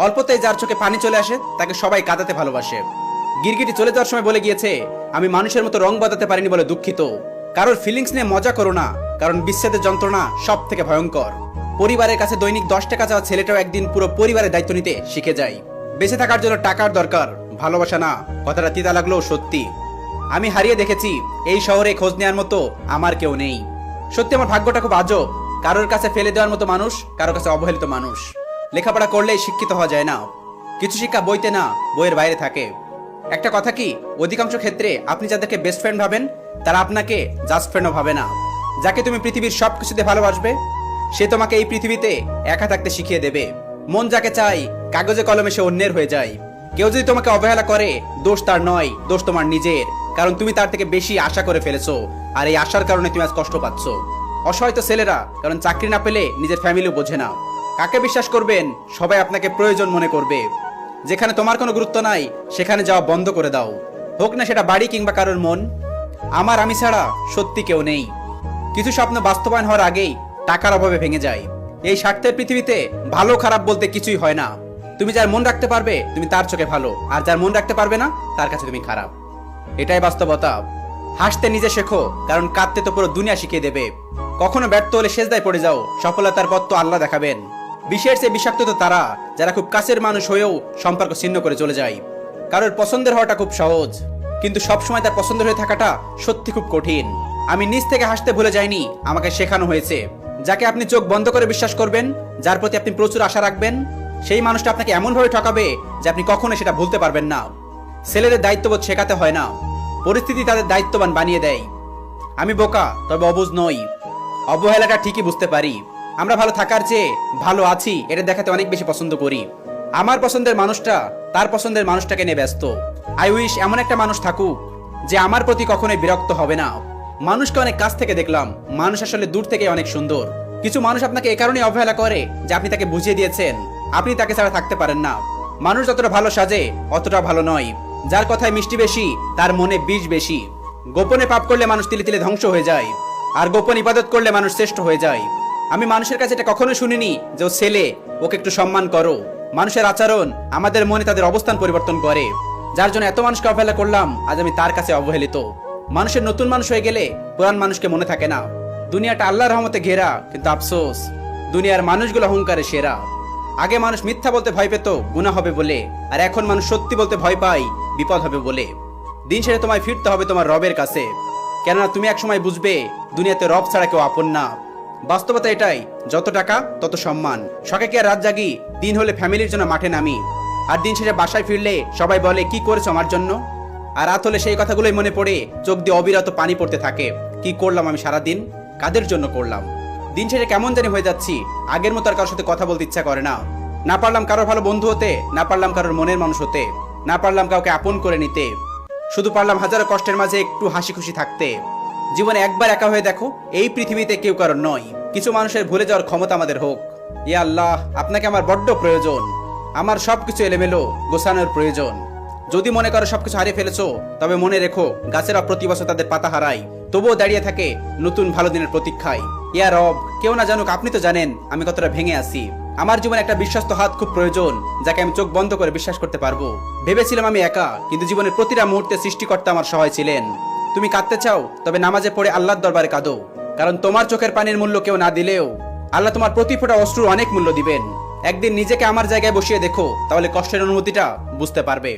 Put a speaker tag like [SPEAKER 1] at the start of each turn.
[SPEAKER 1] অল্পতেই যার চোখে পানি চলে আসে তাকে সবাই কাঁদাতে ভালোবাসে। গিরগিটি চলে যাওয়ার সময় বলে গিয়েছে, আমি মানুষের মতো রং বদলাতে পারিনি বলে দুঃখিত। কারোর ফিলিংস নিয়ে মজা করো না, কারণ বিচ্ছেদের যন্ত্রণা সব থেকে ভয়ঙ্কর। পরিবারের কাছে দৈনিক 10 টাকা চাওয়া ছেলেটাও একদিন পুরো পরিবারের দায়িত্ব নিতে শিখে যায়। বেঁচে থাকার জন্য টাকার দরকার, ভালোবাসা না। কথাটা তিতা লাগলেও সত্যি। আমি হারিয়ে দেখেছি, এই শহরে খোঁজ নেওয়ার মতো আমার কেউ নেই। সত্যি আমার ভাগ্যটা খুব আজব। কারোর কাছে ফেলে দেওয়ার মতো মানুষ, কারোর কাছে অবহেলিত মানুষ। লেখাপড়া করলেই শিক্ষিত হওয়া যায় না। কিছু শিক্ষা বইতে না, বইয়ের বাইরে থাকে। একটা কথা কি, অধিকাংশ ক্ষেত্রে আপনি যাদেরকে বেস্ট ফ্রেন্ড ভাবেন তারা আপনাকে জাস্ট ফ্রেন্ডও ভাবে না। যাকে তুমি পৃথিবীর সবকিছুতে ভালোবাসবে সে তোমাকে এই পৃথিবীতে একা থাকতে শিখিয়ে দেবে। মন যাকে চাই কাগজে কলমে সে অন্যের হয়ে যায়। কেউ যদি তোমাকে অবহেলা করে, দোষ তার নয়, দোষ তোমার নিজের। কারণ তুমি তার থেকে বেশি আশা করে ফেলেছো, আর এই আশার কারণে তুমি আজ কষ্ট পাচ্ছ। অসহায় তো ছেলেরা, কারণ চাকরি না পেলে নিজের ফ্যামিলিও বোঝে না। কাকে বিশ্বাস করবেন? সবাই আপনাকে প্রয়োজন মনে করবে। যেখানে তোমার কোনো গুরুত্ব নাই সেখানে যাওয়া বন্ধ করে দাও, হোক না সেটা বাড়ি কিংবা কারোর মন। আমি ছাড়া সত্যি কেউ নেই। কিছু স্বপ্ন বাস্তবায়ন হওয়ার আগেই টাকার অভাবে ভেঙে যায়। এই স্বার্থের পৃথিবীতে ভালো খারাপ বলতে কিছুই হয় না। তুমি যার মন রাখতে পারবে তুমি তার চোখে ভালো, আর যার মন রাখতে পারবে না তার কাছে তুমি খারাপ। এটাই বাস্তবতা। হাসতে নিজে শেখো, কারণ কাঁদতে তো পুরো দুনিয়া শিখিয়ে দেবে। কখনো ব্যর্থ হলে সেজদায় পড়ে যাও, সফলতার পথ তো আল্লাহ দেখাবেন। বিষের চেয়ে বিষাক্ত তো তারা যারা খুব কাছের মানুষ হয়েও সম্পর্ক ছিন্ন করে চলে যায়। কারোর পছন্দের হওয়াটা খুব সহজ, কিন্তু সবসময় তার পছন্দের হয়ে থাকাটা সত্যি খুব কঠিন। আমি নিজ থেকে হাসতে ভুলে যাইনি, আমাকে শেখানো হয়েছে। যাকে আপনি চোখ বন্ধ করে বিশ্বাস করবেন, যার প্রতি আপনি প্রচুর আশা রাখবেন, সেই মানুষটা আপনাকে এমনভাবে ঠকাবে যে আপনি কখনো সেটা ভুলতে পারবেন না। ছেলেদের দায়িত্ববোধ শেখাতে হয় না, পরিস্থিতি তাদের দায়িত্ববান বানিয়ে দেয়। আমি বোকা, তবে অবুঝ নই। অবহেলাটা ঠিকই বুঝতে পারি। আমরা ভালো থাকার চেয়ে ভালো আছি এটা দেখাতে অনেক বেশি পছন্দ করি। আমার পছন্দের মানুষটা তার পছন্দের মানুষটাকে নিয়ে ব্যস্ত। আই উইশ এমন একটা মানুষ থাকুক যে আমার প্রতি কখনোই বিরক্ত হবে না। মানুষকে অনেক কাছ থেকে দেখলাম, মানুষ আসলে দূর থেকে অনেক সুন্দর। কিছু মানুষ আপনাকে এ কারণে অবহেলা করে যে আপনি তাকে বুঝিয়ে দিয়েছেন আপনি তাকে ছাড়া থাকতে পারেন না। মানুষ যতটা ভালো সাজে অতটা ভালো নয়। যার কথায় মিষ্টি বেশি তার মনে বিষ বেশি। গোপনে পাপ করলে মানুষ তিলে তিলে ধ্বংস হয়ে যায়, আর গোপন ইবাদত করলে মানুষ শ্রেষ্ঠ হয়ে যায়। আমি মানুষের কাছে এটা কখনোই শুনিনি যে ও ছেলে, ওকে একটু সম্মান করো। মানুষের আচরণ আমাদের মনে তাদের অবস্থান পরিবর্তন করে। যার জন্য এত মানুষকে অবহেলা করলাম, আজ আমি তার কাছে অবহেলিত। মানুষের নতুন মানুষ হয়ে গেলে পুরান মানুষকে মনে থাকে না। দুনিয়াটা আল্লাহর রহমতে ঘেরা, কিন্তু আফসোস দুনিয়ার মানুষগুলো অহংকারে সেরা। আগে মানুষ মিথ্যা বলতে ভয় পেত গুনাহ হবে বলে, আর এখন মানুষ সত্যি বলতে ভয় পায় বিপদ হবে বলে। দিন শেষে তোমায় ফিরতে হবে তোমার রবের কাছে, কেননা তুমি একসময় বুঝবে দুনিয়াতে রব ছাড়া কেউ আপন না। বাস্তবতা এটাই, যত টাকা তত সম্মান। শখে কি আর রাত জাগি, দিন হলে ফ্যামিলির জন্য মাঠে নামি। আর দিন শেষে বাসায় ফিরলে সবাই বলে কি করেছো আমার জন্য। আর রাত হলে সেই কথাগুলোই মনে পড়ে, চোখ দিয়ে অবিরত পানি পড়তে থাকে। কি করলাম আমি সারাদিন, কাদের জন্য করলাম। দিন শেষে কেমন জানি হয়ে যাচ্ছি, আগের মতো আর কারোর সাথে কথা বলতে ইচ্ছা করে না। না পারলাম কারোর ভালো বন্ধু হতে, না পারলাম কারোর মনের মানুষ হতে, না পারলাম কাউকে আপন করে নিতে। শুধু পারলাম হাজারো কষ্টের মাঝে একটু হাসি খুশি থাকতে। জীবনে একবার একা হয়ে দেখো, এই পৃথিবীতে কেউ কারোর নয়। কিছু মানুষের ভুলে যাওয়ার ক্ষমতা আমাদের হোক। ইয়া আল্লাহ, আপনাকে আমার বড্ড প্রয়োজন। আমার সবকিছু এলোমেলো গোছানোর প্রয়োজন। যদি মনে করো সবকিছু হারিয়ে ফেলেছো, তবে মনে রেখো গাছেরা প্রতি বছর তাদের পাতা হারায়, তবুও দাঁড়িয়ে থাকে নতুন ভালো দিনের প্রতীক্ষায়। ইয়া রব, কেউ না জানুক আপনি তো জানেন আমি কতটা ভেঙে আছি। আমার জীবনে একটা বিশ্বস্ত হাত খুব প্রয়োজন, যাকে আমি চোখ বন্ধ করে বিশ্বাস করতে পারবো। ভেবেছিলাম আমি একা, কিন্তু জীবনের প্রতিটা মুহূর্তে সৃষ্টিকর্তা আমার সহায় ছিলেন। তুমি কাঁদতে চাও, তবে নামাজে পড়ে আল্লাহর দরবারে কাঁদো, কারণ তোমার চোখের পানির মূল্য কেউ না দিলেও আল্লাহ তোমার প্রতি ফোঁটা অশ্রুর অনেক মূল্য দিবেন। একদিন নিজেকে আমার জায়গায় বসিয়ে দেখো, তাহলে কষ্টের অনুভূতিটা বুঝতে পারবে।